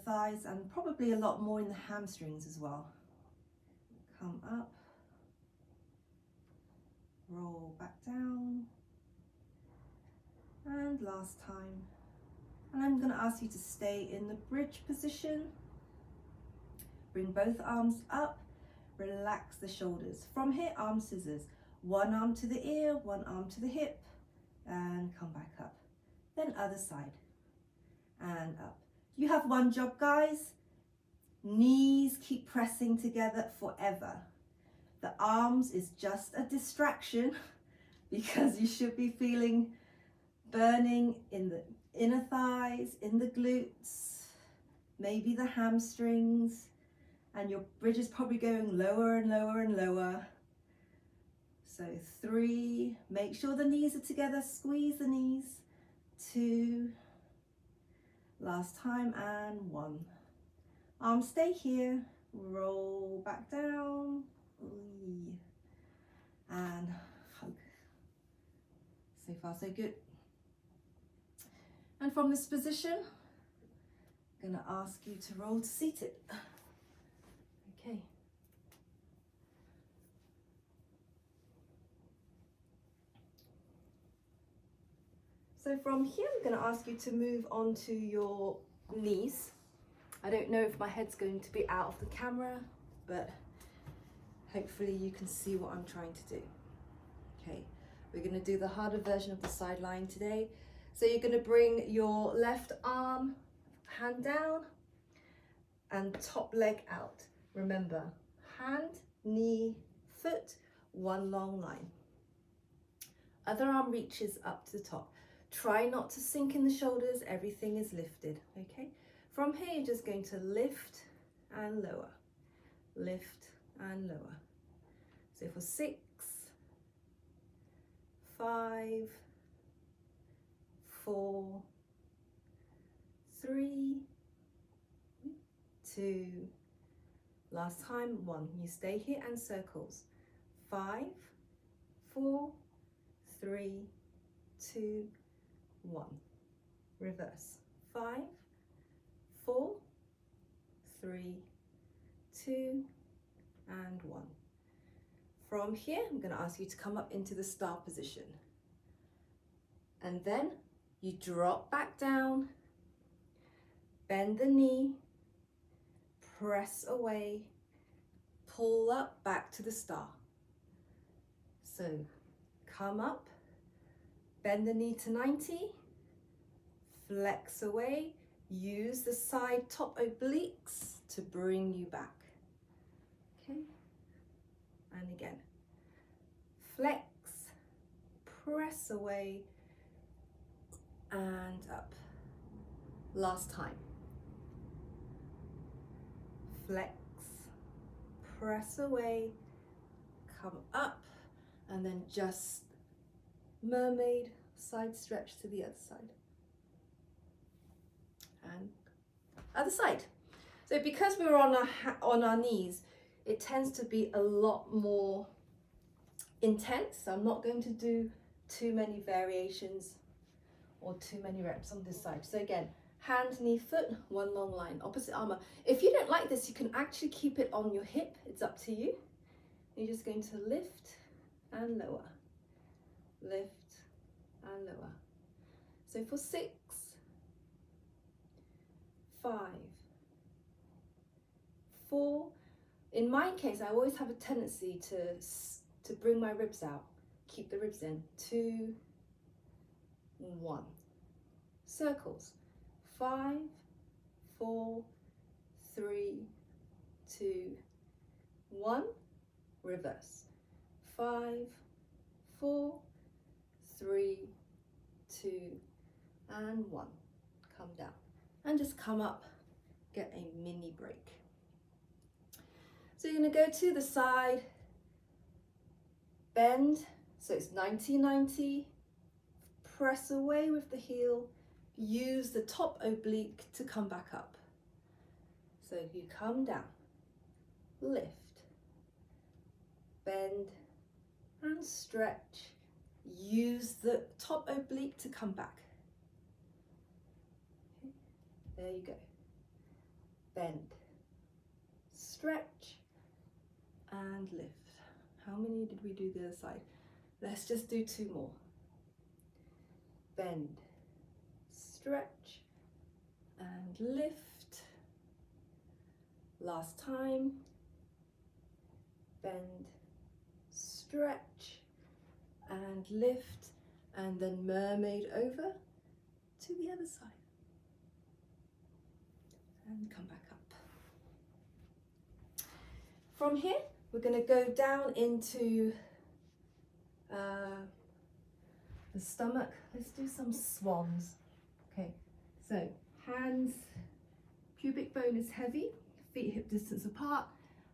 thighs and probably a lot more in the hamstrings as well. Come up, roll back down, and last time. And I'm going to ask you to stay in the bridge position. Bring both arms up, relax the shoulders. From here, arm scissors. One arm to the ear, one arm to the hip, and come back up. Then other side, and up. You have one job, guys. Knees keep pressing together forever. The arms is just a distraction because you should be feeling burning in the inner thighs, in the glutes, maybe the hamstrings, and your bridge is probably going lower and lower and lower. So 3, make sure the knees are together, squeeze the knees. 2, last time, and 1. Arms stay here, roll back down, and hug. So far so good. And from this position, I'm going to ask you to roll to seated. Okay. So from here, I'm going to ask you to move on to your knees. I don't know if my head's going to be out of the camera, but hopefully you can see what I'm trying to do. Okay, we're going to do the harder version of the sideline today. So you're going to bring your left arm, hand down, and top leg out. Remember, hand, knee, foot, one long line. Other arm reaches up to the top. Try not to sink in the shoulders, everything is lifted, okay? From here, you're just going to lift and lower, lift and lower. So for 6, 5, 4, 3, 2, last time, 1. You stay here and circles. 5, 4, 3, 2, 1. Reverse. 5, 4, 3, 2, and 1. From here, I'm going to ask you to come up into the star position. And then you drop back down, bend the knee, press away, pull up back to the star. So come up, bend the knee to 90, flex away, use the side top obliques to bring you back. Okay, and again, flex, press away, and up. Last time. Flex, press away, come up, and then just mermaid side stretch to the other side. And other side. So because we're on our knees, it tends to be a lot more intense. So I'm not going to do too many variations or too many reps on this side. So again, hand, knee, foot, one long line, opposite armor. If you don't like this, you can actually keep it on your hip. It's up to you. You're just going to lift and lower, lift and lower. So for 6, 5, 4. In my case, I always have a tendency to bring my ribs out, keep the ribs in. 2, 1. Circles. 5, 4, 3, 2, 1. Reverse. 5, 4, 3, 2, and 1. Come down. And just come up, get a mini break. So you're going to go to the side, bend, so it's 90-90, press away with the heel, use the top oblique to come back up. So you come down, lift, bend and stretch, use the top oblique to come back. Okay. There you go. bend, stretch, and lift. How many did we do the other side? Let's just do 2 more. Bend, stretch, and lift. Last time. Bend, stretch, and lift, and then mermaid over to the other side. And come back up. From here, we're going to go down into the stomach. Let's do some swans. Okay, so hands, pubic bone is heavy, feet hip distance apart,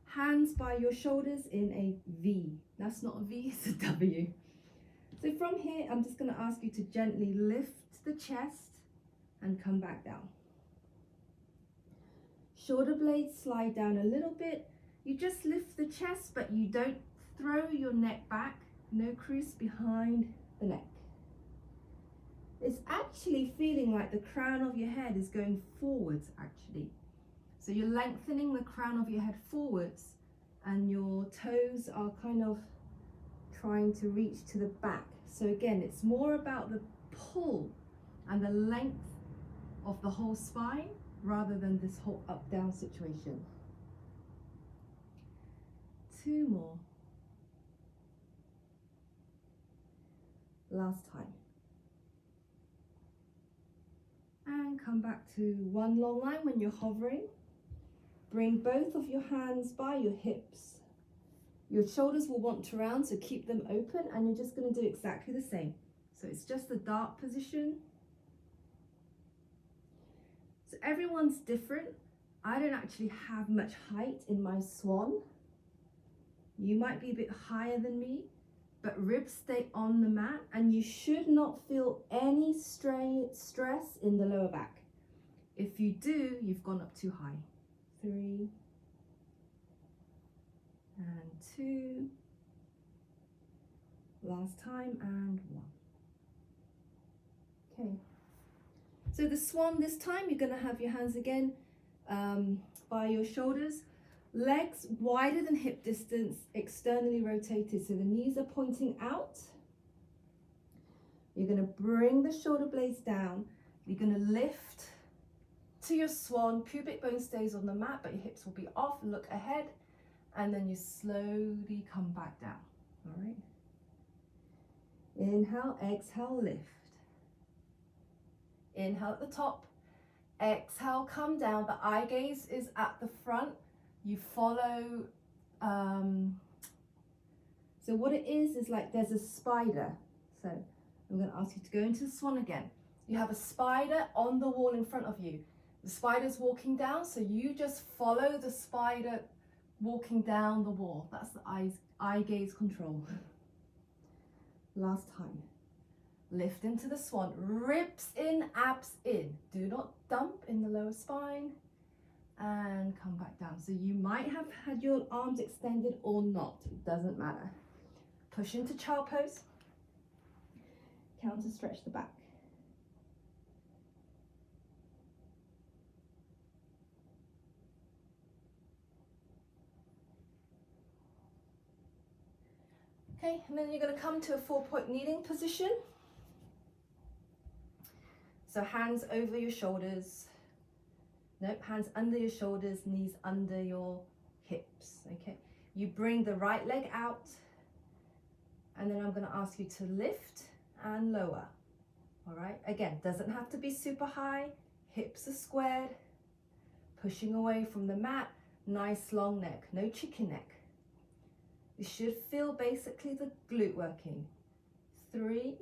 hands by your shoulders in a V. That's not a V, it's a W. So from here, I'm just going to ask you to gently lift the chest and come back down. Shoulder blades slide down a little bit. You just lift the chest, but you don't throw your neck back. No crease behind the neck. It's actually feeling like the crown of your head is going forwards, actually. So you're lengthening the crown of your head forwards, and your toes are kind of trying to reach to the back. So again, it's more about the pull and the length of the whole spine rather than this whole up-down situation. 2 more. Last time. And come back to 1 long line when you're hovering. Bring both of your hands by your hips. Your shoulders will want to round, so keep them open, and you're just going to do exactly the same. So it's just the dart position. So everyone's different. I don't actually have much height in my swan. You might be a bit higher than me, but ribs stay on the mat, and you should not feel any stress in the lower back. If you do, you've gone up too high. 3 and 2. Last time, and 1. Okay. So the swan, this time you're going to have your hands again by your shoulders, legs wider than hip distance, externally rotated, so the knees are pointing out. You're going to bring the shoulder blades down. You're going to lift to your swan. Pubic bone stays on the mat, but your hips will be off. Look ahead, and then you slowly come back down. All right. Inhale, exhale, lift. Inhale at the top, exhale, come down. The eye gaze is at the front. You follow, so what it is like there's a spider. So I'm going to ask you to go into the swan again. You have a spider on the wall in front of you. The spider's walking down, so you just follow the spider walking down the wall. That's the eye gaze control. Last time. Lift into the swan, ribs in, abs in. Do not dump in the lower spine, and come back down. So you might have had your arms extended or not, it doesn't matter. Push into child pose, counter stretch the back. Okay, and then you're going to come to a 4-point kneeling position. So hands over your shoulders. Nope, hands under your shoulders, knees under your hips, okay? You bring the right leg out, and then I'm going to ask you to lift and lower, all right? Again, doesn't have to be super high. Hips are squared, pushing away from the mat. Nice long neck, no chicken neck. You should feel basically the glute working. 3,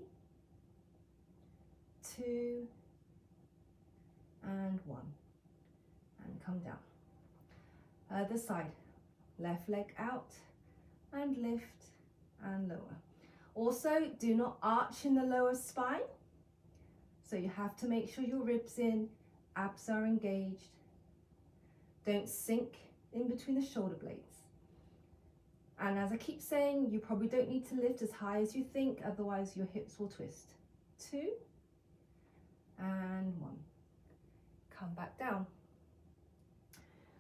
2, and 1. And come down. Other side, left leg out, and lift and lower. Also, do not arch in the lower spine. So you have to make sure your ribs in, abs are engaged. Don't sink in between the shoulder blades. And as I keep saying, you probably don't need to lift as high as you think, otherwise your hips will twist. 2 and 1. Come back down.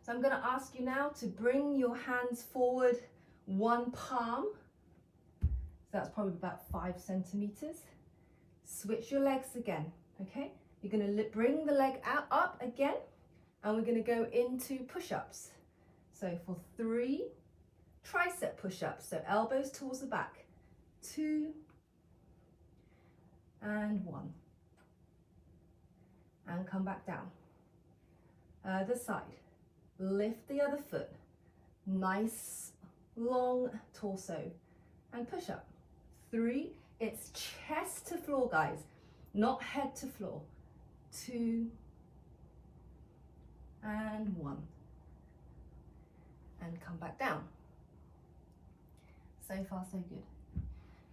So I'm going to ask you now to bring your hands forward 1 palm. So that's probably about 5 centimeters. Switch your legs again, okay? You're going to bring the leg out up again, and we're going to go into push-ups. So for 3 tricep push-ups, so elbows towards the back, 2 and 1, and come back down. Other side, lift the other foot, nice long torso, and push up. 3, it's chest to floor, guys, not head to floor. 2 and 1, and come back down. So far, so good.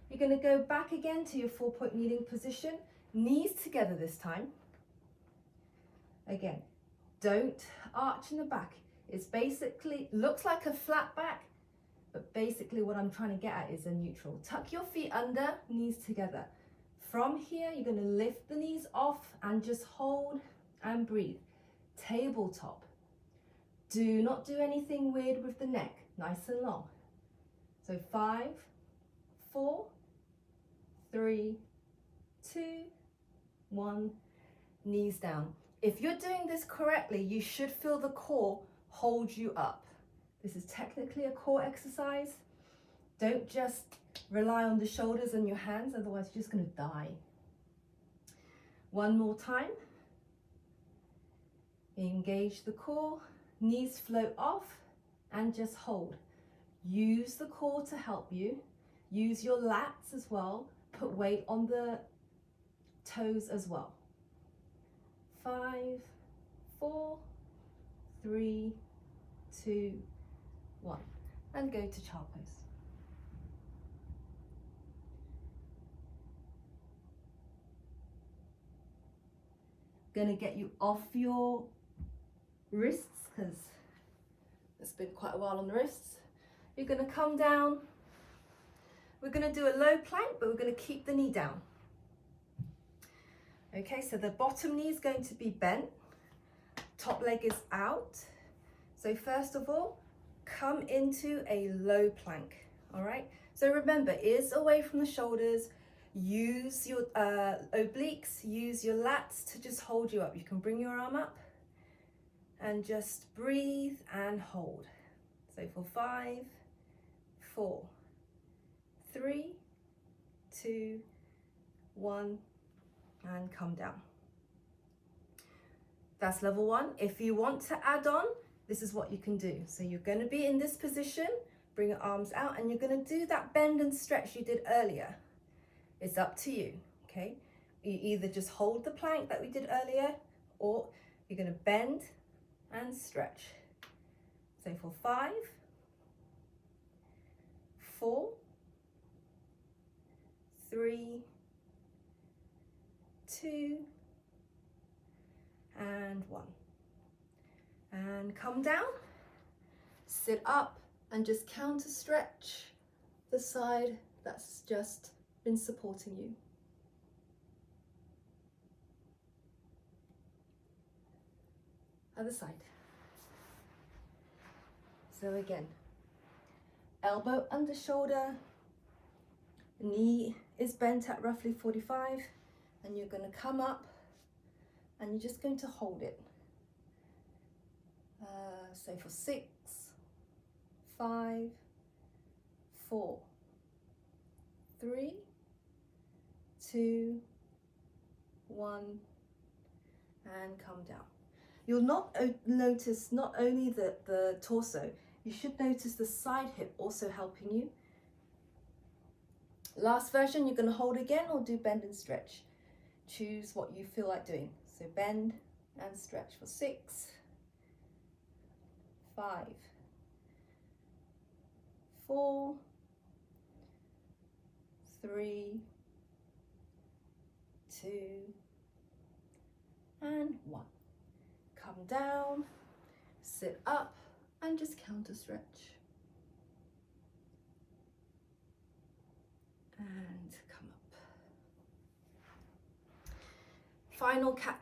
You're going to go back again to your 4-point kneeling position, knees together this time. Again, don't arch in the back. It's basically, looks like a flat back, but basically what I'm trying to get at is a neutral. Tuck your feet under, knees together. From here, you're going to lift the knees off and just hold and breathe. Tabletop. Do not do anything weird with the neck, nice and long. So 5, 4, 3, 2, 1, knees down. If you're doing this correctly, you should feel the core hold you up. This is technically a core exercise. Don't just rely on the shoulders and your hands, otherwise you're just going to die. 1 more time. Engage the core, knees float off, and just hold. Use the core to help you. Use your lats as well. Put weight on the toes as well. 5, 4, 3, 2, 1. And go to child pose. Gonna get you off your wrists because it's been quite a while on the wrists. You're going to come down. We're going to do a low plank, but we're going to keep the knee down. Okay, so the bottom knee is going to be bent. Top leg is out. So first of all, come into a low plank. All right, so remember, ears away from the shoulders. Use your obliques, use your lats to just hold you up. You can bring your arm up and just breathe and hold. So for 5, 4, 3, 2, 1, and come down. That's level 1. If you want to add on, this is what you can do. So you're going to be in this position, bring your arms out, and you're going to do that bend and stretch you did earlier. It's up to you, okay? You either just hold the plank that we did earlier, or you're going to bend and stretch. So for 5, 4, 3, 2, and 1. And come down, sit up, and just counter stretch the side that's just been supporting you. Other side. So again, elbow under shoulder, knee is bent at roughly 45, and you're going to come up and you're just going to hold it. So for 6, 5, 4, 3, 2, 1, and come down. You'll not notice not only the torso, you should notice the side hip also helping you. Last version, you're going to hold again or do bend and stretch. Choose what you feel like doing. So bend and stretch for 6, 5, 4, 3, 2, and 1. Come down, sit up, and just counter stretch. And come up. Final cat